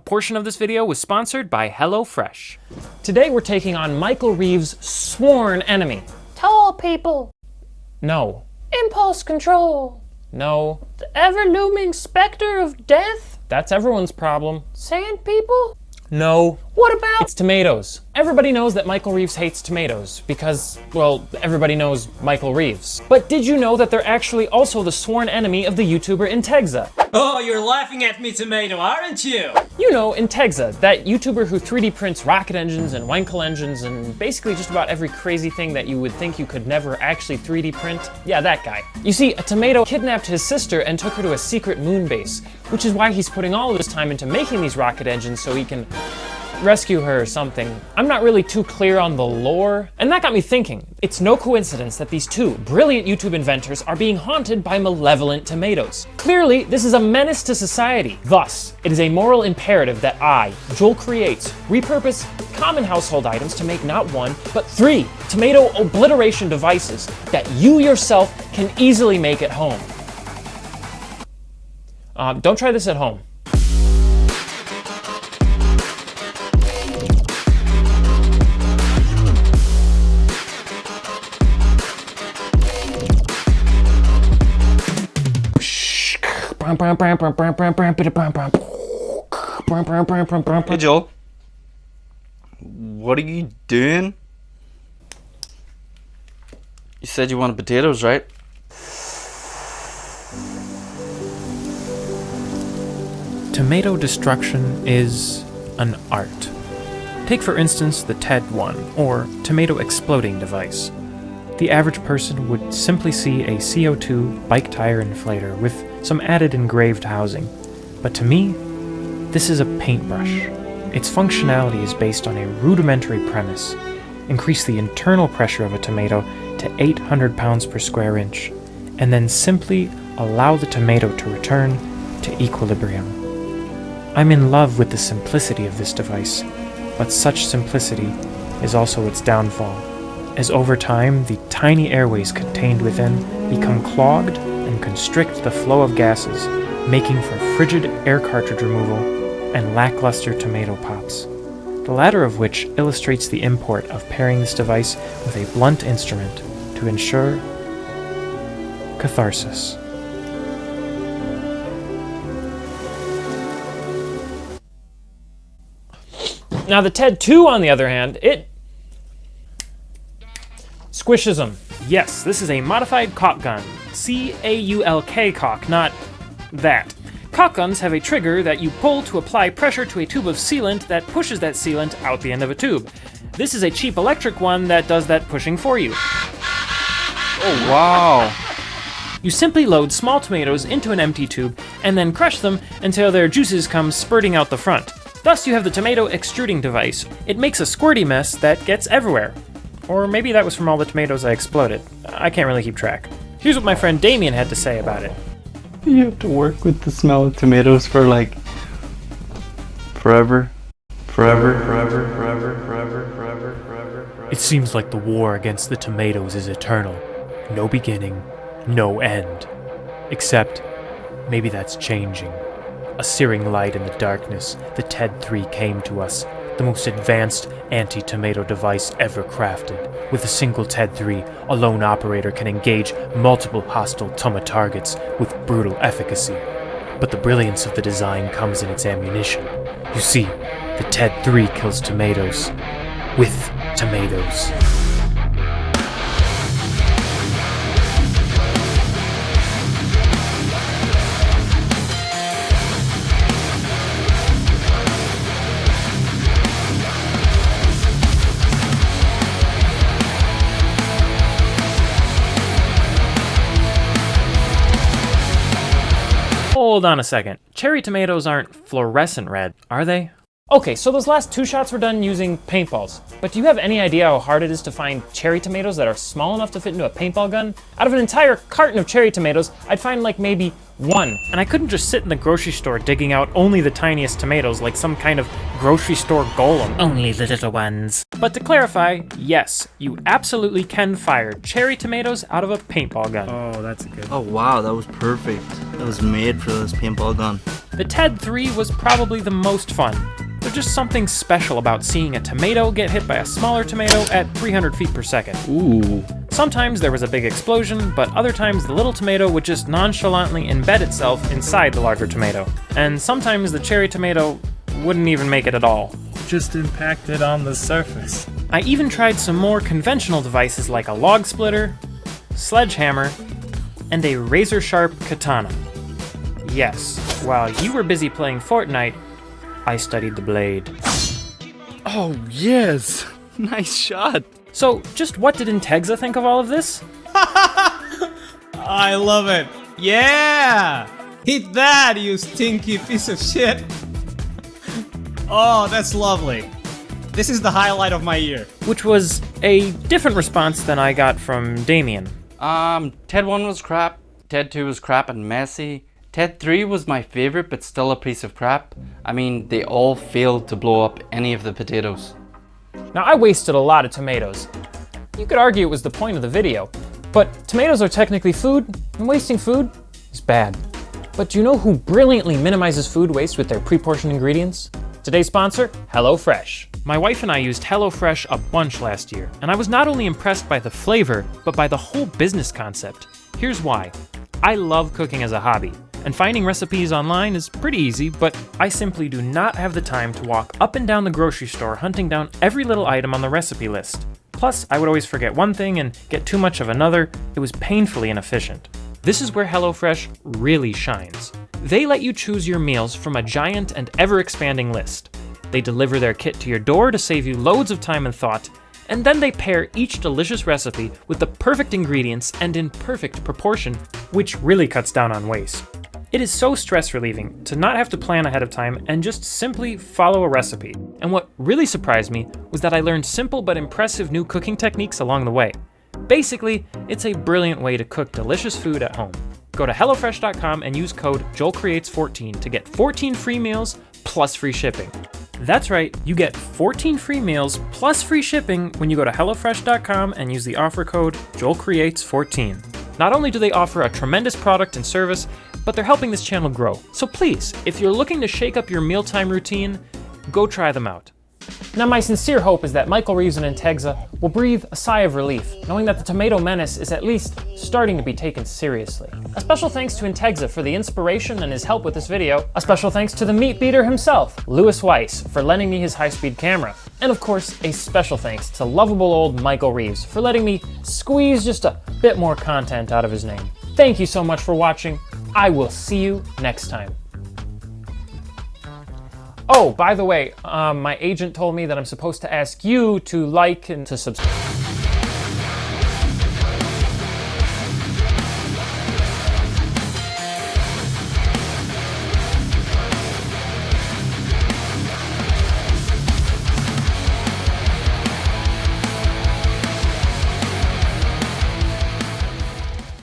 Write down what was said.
portion of this video was sponsored by HelloFresh. Today we're taking on Michael Reeves' sworn enemy. Tall people. No. Impulse control. No. The ever-looming specter of death. That's everyone's problem. Sand people. No. What about? It's tomatoes. Everybody knows that Michael Reeves hates tomatoes because, well, everybody knows Michael Reeves. But did you know that they're actually also the sworn enemy of the YouTuber Integza? Oh, you're laughing at me, tomato, aren't you? You know, Integza, that YouTuber who 3D prints rocket engines and Wankel engines and basically just about every crazy thing that you would think you could never actually 3D print. Yeah, that guy. You see, a tomato kidnapped his sister and took her to a secret moon base, which is why he's putting all of his time into making these rocket engines so he can rescue her or something. I'm not really too clear on the lore, and that got me thinking. It's no coincidence that these two brilliant YouTube inventors are being haunted by malevolent tomatoes. Clearly, this is a menace to society. Thus, it is a moral imperative that I, Joel Creates, repurpose common household items to make not one, but 3 tomato obliteration devices that you yourself can easily make at home. Don't try this at home. Hey Joel, what are you doing? You said you wanted potatoes, right? Tomato destruction is an art. Take for instance the TED-1, or tomato exploding device. The average person would simply see a CO2 bike tire inflator with some added engraved housing. But to me, this is a paintbrush. Its functionality is based on a rudimentary premise. Increase the internal pressure of a tomato to 800 pounds per square inch, and then simply allow the tomato to return to equilibrium. I'm in love with the simplicity of this device, but such simplicity is also its downfall, as over time the tiny airways contained within become clogged and constrict the flow of gases, making for frigid air cartridge removal and lackluster tomato pops. The latter of which illustrates the import of pairing this device with a blunt instrument to ensure catharsis. Now the TED-2, on the other hand, it squishes them. Yes, this is a modified caulk gun. C-A-U-L-K caulk, not that. Caulk guns have a trigger that you pull to apply pressure to a tube of sealant that pushes that sealant out the end of a tube. This is a cheap electric one that does that pushing for you. Oh wow! You simply load small tomatoes into an empty tube and then crush them until their juices come spurting out the front. Thus you have the tomato extruding device. It makes a squirty mess that gets everywhere. Or maybe that was from all the tomatoes I exploded. I can't really keep track. Here's what my friend Damien had to say about it. You have to work with the smell of tomatoes for like forever. It seems like the war against the tomatoes is eternal. No beginning, no end. Except, maybe that's changing. A searing light in the darkness, the TED-3 came to us, the most advanced anti-tomato device ever crafted. With a single TED-3, a lone operator can engage multiple hostile toma targets with brutal efficacy. But the brilliance of the design comes in its ammunition. You see, the TED-3 kills tomatoes with tomatoes. Hold on a second. Cherry tomatoes aren't fluorescent red, are they? Okay, so those last 2 shots were done using paintballs. But do you have any idea how hard it is to find cherry tomatoes that are small enough to fit into a paintball gun? Out of an entire carton of cherry tomatoes, I'd find like maybe 1. And I couldn't just sit in the grocery store digging out only the tiniest tomatoes like some kind of grocery store golem. Only the little ones. But to clarify, yes, you absolutely can fire cherry tomatoes out of a paintball gun. Oh, that's good. Oh wow, that was perfect. That was made for this paintball gun. The TED 3 was probably the most fun. There's just something special about seeing a tomato get hit by a smaller tomato at 300 feet per second. Ooh. Sometimes there was a big explosion, but other times the little tomato would just nonchalantly embed itself inside the larger tomato. And sometimes the cherry tomato wouldn't even make it at all. Just impacted on the surface. I even tried some more conventional devices like a log splitter, sledgehammer, and a razor-sharp katana. Yes, while you were busy playing Fortnite, I studied the blade. Oh, yes. Nice shot. So, just what did Integza think of all of this? I love it. Yeah! Hit that, you stinky piece of shit. Oh, that's lovely. This is the highlight of my year. Which was a different response than I got from Damien. TED 1 was crap, TED 2 was crap and messy. TED 3 was my favorite, but still a piece of crap. I mean, they all failed to blow up any of the potatoes. Now, I wasted a lot of tomatoes. You could argue it was the point of the video, but tomatoes are technically food, and wasting food is bad. But do you know who brilliantly minimizes food waste with their pre-portioned ingredients? Today's sponsor, HelloFresh. My wife and I used HelloFresh a bunch last year, and I was not only impressed by the flavor, but by the whole business concept. Here's why. I love cooking as a hobby, and finding recipes online is pretty easy, but I simply do not have the time to walk up and down the grocery store hunting down every little item on the recipe list. Plus, I would always forget one thing and get too much of another. It was painfully inefficient. This is where HelloFresh really shines. They let you choose your meals from a giant and ever-expanding list. They deliver their kit to your door to save you loads of time and thought, and then they pair each delicious recipe with the perfect ingredients and in perfect proportion, which really cuts down on waste. It is so stress relieving to not have to plan ahead of time and just simply follow a recipe. And what really surprised me was that I learned simple but impressive new cooking techniques along the way. Basically, it's a brilliant way to cook delicious food at home. Go to HelloFresh.com and use code JoelCreates14 to get 14 free meals plus free shipping. That's right, you get 14 free meals plus free shipping when you go to HelloFresh.com and use the offer code JoelCreates14. Not only do they offer a tremendous product and service, but they're helping this channel grow. So please, if you're looking to shake up your mealtime routine, go try them out. Now, my sincere hope is that Michael Reeves and Integza will breathe a sigh of relief, knowing that the tomato menace is at least starting to be taken seriously. A special thanks to Integza for the inspiration and his help with this video. A special thanks to the meat beater himself, Louis Weisz, for lending me his high-speed camera. And of course, a special thanks to lovable old Michael Reeves for letting me squeeze just a bit more content out of his name. Thank you so much for watching. I will see you next time. Oh, by the way, my agent told me that I'm supposed to ask you to like and to subscribe.